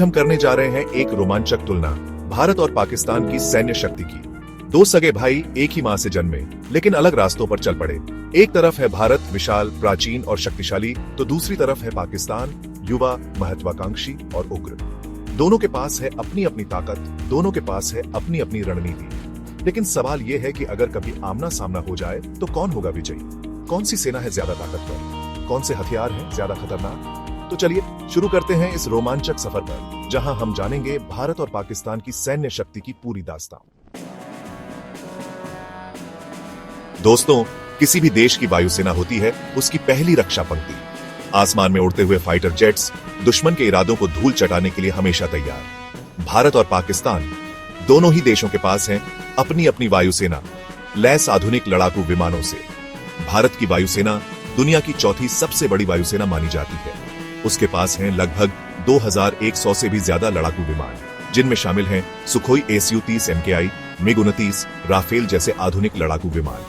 हम करने जा रहे हैं एक रोमांचक तुलना भारत और पाकिस्तान की सैन्य शक्ति की। दो सगे भाई एक ही मां से जन्मे, लेकिन अलग रास्तों पर चल पड़े। एक तरफ है भारत, विशाल, प्राचीन और शक्तिशाली, तो दूसरी तरफ है पाकिस्तान, युवा, महत्वाकांक्षी और उग्र। दोनों के पास है अपनी अपनी ताकत, दोनों के पास है अपनी अपनी रणनीति। लेकिन सवाल यह है कि अगर कभी आमना सामना हो जाए तो कौन होगा विजयी? कौन सी सेना है ज्यादा ताकतवर? कौन से हथियार हैं ज्यादा खतरनाक? तो चलिए शुरू करते हैं इस रोमांचक सफर पर, जहां हम जानेंगे भारत और पाकिस्तान की सैन्य शक्ति की पूरी दास्तान। दोस्तों, किसी भी देश की वायुसेना होती है उसकी पहली रक्षा पंक्ति। आसमान में उड़ते हुए फाइटर जेट्स, दुश्मन के इरादों को धूल चटाने के लिए हमेशा तैयार। भारत और पाकिस्तान दोनों ही देशों के पास हैं अपनी अपनी वायुसेना, लैस आधुनिक लड़ाकू विमानों से। भारत की वायुसेना दुनिया की चौथी सबसे बड़ी वायुसेना मानी जाती है। उसके पास हैं लगभग 2100 से भी ज्यादा लड़ाकू विमान, जिनमें शामिल हैं Sukhoi Su-30 MKI, MiG-29, Rafale जैसे आधुनिक लड़ाकू विमान।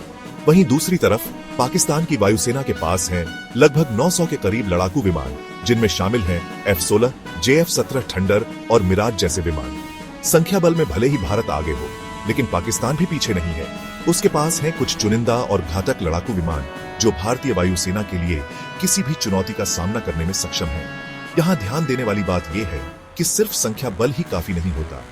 वहीं दूसरी तरफ पाकिस्तान की वायुसेना के पास हैं लगभग 900 के करीब लड़ाकू विमान, जिनमें शामिल हैं F-16, JF-17 थंडर और मिराज जैसे विमान। संख्या बल में भले ही भारत आगे हो, लेकिन पाकिस्तान भी पीछे नहीं है। उसके पास हैं कुछ चुनिंदा और घातक लड़ाकू विमान जो भारतीय वायुसेना के लिए किसी भी चुनौती का सामना करने में सक्षम है। यहाँ ध्यान देने वाली बात यह है कि सिर्फ संख्या बल ही काफी नहीं होता।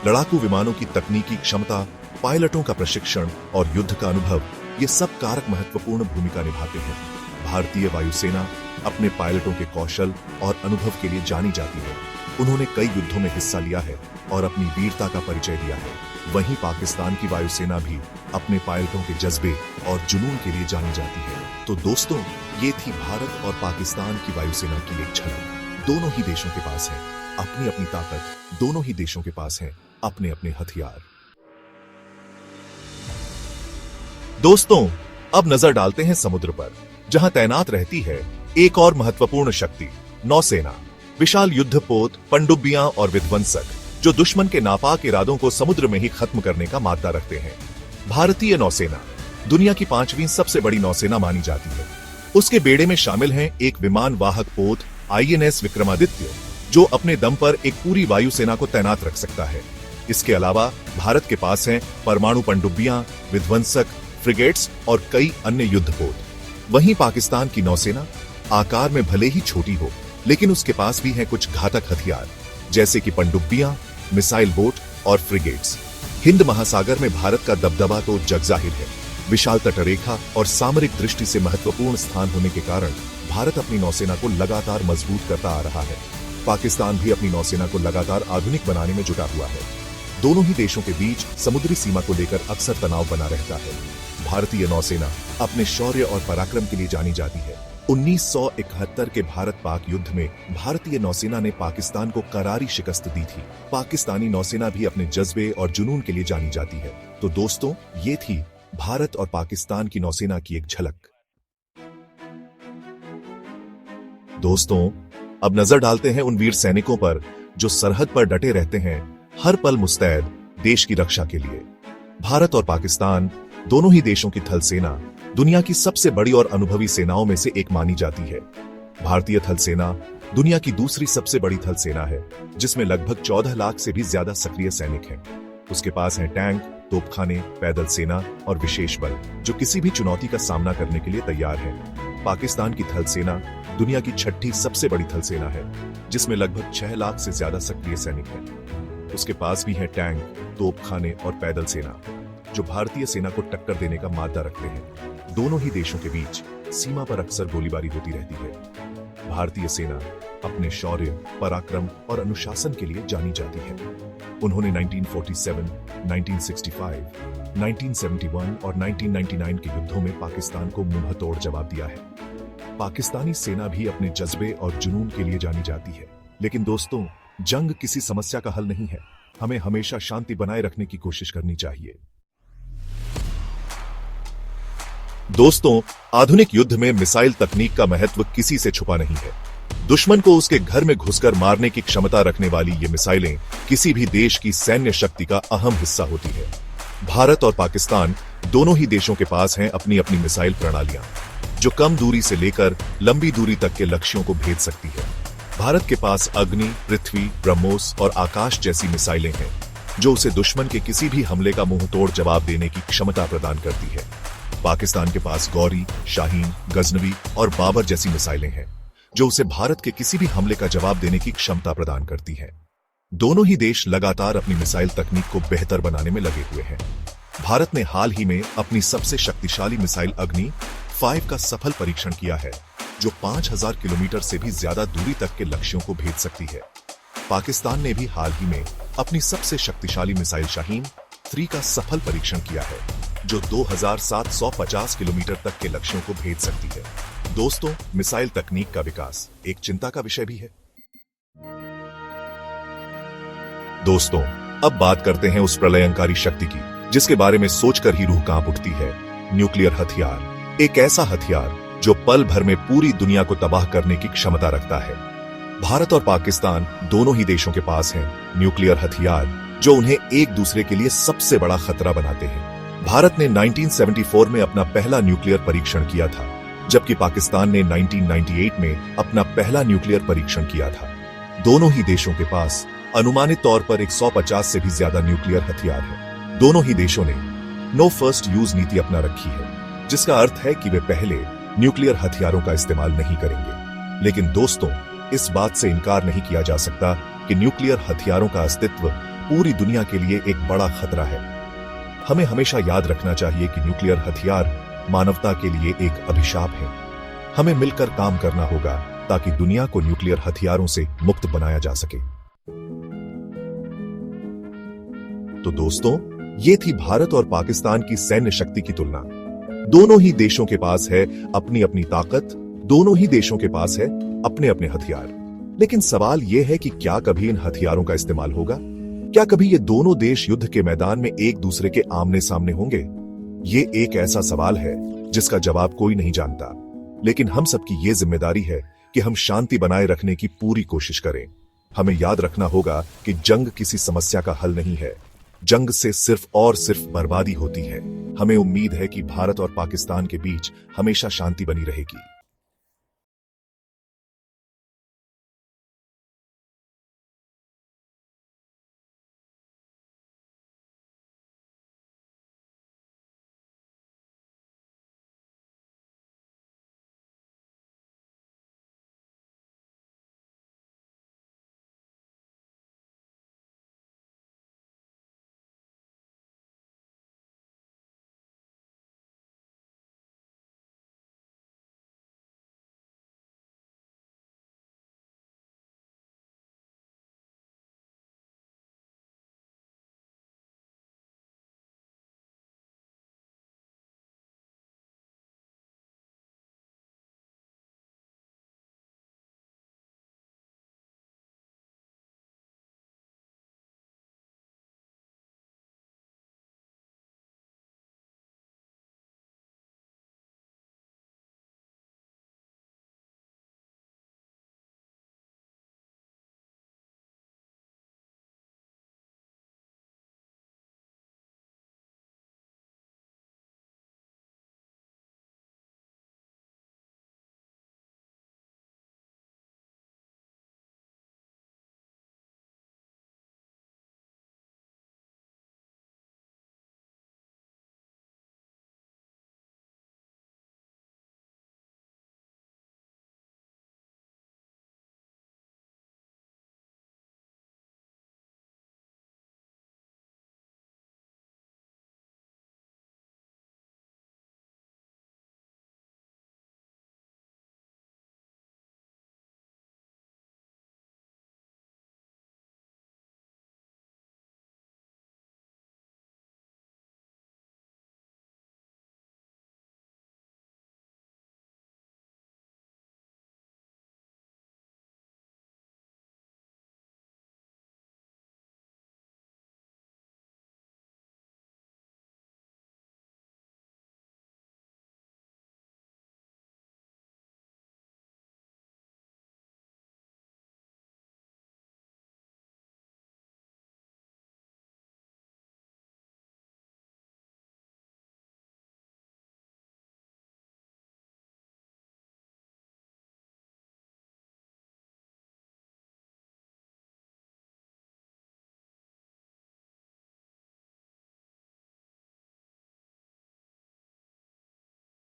लड़ाकू विमानों की तकनीकी क्षमता, पायलटों का प्रशिक्षण और युद्ध का अनुभव, ये सब कारक महत्वपूर्ण भूमिका निभाते हैं। भारतीय वायुसेना अपने पायलटों के कौशल और अनुभव के लिए जानी जाती है। उन्होंने कई युद्धों में हिस्सा लिया है और अपनी वीरता का परिचय दिया है। वहीं पाकिस्तान की वायुसेना भी अपने पायलटों के जज्बे और जुनून के लिए जानी जाती है। तो दोस्तों, ये थी भारत और पाकिस्तान की वायुसेना की एक झलक। दोनों ही देशों के पास है अपनी अपनी ताकत, दोनों ही देशों के पास हैं अपने अपने हथियार। दोस्तों, अब नजर डालते हैं समुद्र पर, जहां तैनात रहती है एक और महत्वपूर्ण शक्ति, नौसेना। विशाल युद्धपोत, पनडुब्बियां और विध्वंसक, जो दुश्मन के नापाक इरादों को समुद्र में ही खत्म करने का माद्दा रखते हैं। भारतीय नौसेना दुनिया की 5वीं सबसे बड़ी नौसेना मानी जाती है। उसके बेड़े में शामिल हैं एक विमान वाहक पोत INS विक्रमादित्य, जो अपने दम पर एक पूरी वायुसेना को तैनात रख सकता है। इसके अलावा भारत के पास हैं परमाणु पनडुब्बियां, विध्वंसक, फ्रिगेट्स और कई अन्य युद्धपोत। वहीं पाकिस्तान की नौसेना आकार में भले ही छोटी हो, लेकिन उसके पास भी हैं कुछ घातक हथियार, जैसे कि पनडुब्बियां, मिसाइल बोट और फ्रिगेट्स। हिंद महासागर में भारत का दबदबा तो जग जाहिर है। विशाल तटरेखा और सामरिक दृष्टि से महत्वपूर्ण स्थान होने के कारण भारत अपनी नौसेना को लगातार मजबूत करता आ रहा है। पाकिस्तान भी अपनी नौसेना को लगातार आधुनिक बनाने में जुटा हुआ है। दोनों ही देशों के बीच समुद्री सीमा को लेकर अक्सर तनाव बना रहता है। भारतीय नौसेना अपने शौर्य और पराक्रम के लिए जानी जाती है। 1971 के भारत पाक युद्ध में भारतीय नौसेना ने पाकिस्तान को करारी शिकस्त दी थी। पाकिस्तानी नौसेना भी अपने जज्बे और जुनून के लिए जानी जाती है। तो दोस्तों, ये थी भारत और पाकिस्तान की नौसेना की एक झलक। दोस्तों, अब नजर डालते हैं उन वीर सैनिकों पर जो सरहद पर डटे रहते हैं, हर पल मुस्तैद देश की रक्षा के लिए। भारत और पाकिस्तान दोनों ही देशों की थल सेना दुनिया की सबसे बड़ी और अनुभवी सेनाओं में से एक मानी जाती है। भारतीय थल सेना दुनिया की दूसरी सबसे बड़ी थल सेना है, जिसमें लगभग 14 लाख से भी ज्यादा सक्रिय सैनिक हैं। उसके पास हैं टैंक, तोपखाने, पैदल सेना और विशेष बल, जो किसी भी चुनौती का सामना करने के लिए तैयार है। पाकिस्तान की थल सेना दुनिया की 6ठी सबसे बड़ी थल सेना है, जिसमें लगभग 6 लाख से ज्यादा सक्रिय सैनिक हैं। उसके पास भी हैं टैंक, तोपखाने और पैदल सेना, जो भारतीय सेना को टक्कर देने का माद्दा रखते हैं। दोनों ही देशों के बीच सीमा पर अक्सर गोलीबारी होती रहती है। भारतीय सेना अपने शौर्य, पराक्रम और अनुशासन के लिए जानी जाती है। उन्होंने 1947, 1965, 1971 और 1999 के युद्धों में पाकिस्तान को मुंहतोड़ जवाब दिया है। पाकिस्तानी सेना भी अपने जज्बे और जुनून के लिए जानी जाती है। लेकिन दोस्तों, जंग किसी समस्या का हल नहीं है। हमें हमेशा शांति बनाए रखने की कोशिश करनी चाहिए। दोस्तों, आधुनिक युद्ध में मिसाइल तकनीक का महत्व किसी से छुपा नहीं है। दुश्मन को उसके घर में घुसकर मारने की क्षमता रखने वाली ये मिसाइलें किसी भी देश की सैन्य शक्ति का अहम हिस्सा होती है। भारत और पाकिस्तान दोनों ही देशों के पास हैं अपनी अपनी मिसाइल प्रणालियां, जो कम दूरी से लेकर लंबी दूरी तक के लक्ष्यों को भेद सकती है। भारत के पास अग्नि, पृथ्वी, ब्रह्मोस और आकाश जैसी मिसाइलें हैं जो उसे दुश्मन के किसी भी हमले का मुंह तोड़ जवाब देने की क्षमता प्रदान करती है। पाकिस्तान के पास गौरी, शाहीन, गजनवी और बाबर जैसी मिसाइलें हैं जो उसे भारत के किसी भी हमले का जवाब देने की क्षमता प्रदान करती हैं। दोनों ही देश लगातार अपनी मिसाइल तकनीक को बेहतर बनाने में लगे हुए हैं। भारत ने हाल ही में अपनी सबसे शक्तिशाली मिसाइल अग्नि 5 का सफल परीक्षण किया है जो 5000 किलोमीटर से भी ज्यादा दूरी तक के लक्ष्यों को भेद सकती है। पाकिस्तान ने भी हाल ही में अपनी सबसे शक्तिशाली मिसाइल शाहीन 3 का सफल परीक्षण किया है जो 2750 किलोमीटर तक के लक्ष्यों को भेद सकती है। दोस्तों, मिसाइल तकनीक का विकास एक चिंता का विषय भी है। दोस्तों, अब बात करते हैं उस प्रलयंकारी शक्ति की जिसके बारे में सोचकर ही रूह कांप उठती है। न्यूक्लियर हथियार, एक ऐसा हथियार जो पल भर में पूरी दुनिया को तबाह करने की क्षमता रखता है। भारत और पाकिस्तान दोनों ही देशों के पास हैं न्यूक्लियर हथियार जो उन्हें एक दूसरे के लिए सबसे बड़ा खतरा बनाते हैं। भारत ने 1974 में अपना पहला न्यूक्लियर परीक्षण किया था, जबकि पाकिस्तान ने 1998 में अपना पहला न्यूक्लियर परीक्षण किया था। दोनों ही देशों के पास अनुमानित तौर पर 150 से भी ज्यादा न्यूक्लियर हथियार है। दोनों ही देशों ने नो फर्स्ट यूज नीति अपना रखी है, जिसका अर्थ है कि वे पहले न्यूक्लियर हथियारों का इस्तेमाल नहीं करेंगे। लेकिन दोस्तों, इस बात से इनकार नहीं किया जा सकता कि न्यूक्लियर हथियारों का अस्तित्व पूरी दुनिया के लिए एक बड़ा खतरा है। हमें हमेशा याद रखना चाहिए कि न्यूक्लियर हथियार मानवता के लिए एक अभिशाप है। हमें मिलकर काम करना होगा ताकि दुनिया को न्यूक्लियर हथियारों से मुक्त बनाया जा सके। तो दोस्तों, ये थी भारत और पाकिस्तान की सैन्य शक्ति की तुलना। दोनों ही देशों के पास है अपनी अपनी ताकत, दोनों ही देशों के पास है अपने अपने हथियार। लेकिन सवाल यह है कि क्या कभी इन हथियारों का इस्तेमाल होगा? क्या कभी ये दोनों देश युद्ध के मैदान में एक दूसरे के आमने सामने होंगे? ये एक ऐसा सवाल है जिसका जवाब कोई नहीं जानता, लेकिन हम सबकी ये जिम्मेदारी है कि हम शांति बनाए रखने की पूरी कोशिश करें। हमें याद रखना होगा कि जंग किसी समस्या का हल नहीं है। जंग से सिर्फ और सिर्फ बर्बादी होती है। हमें उम्मीद है कि भारत और पाकिस्तान के बीच हमेशा शांति बनी रहेगी।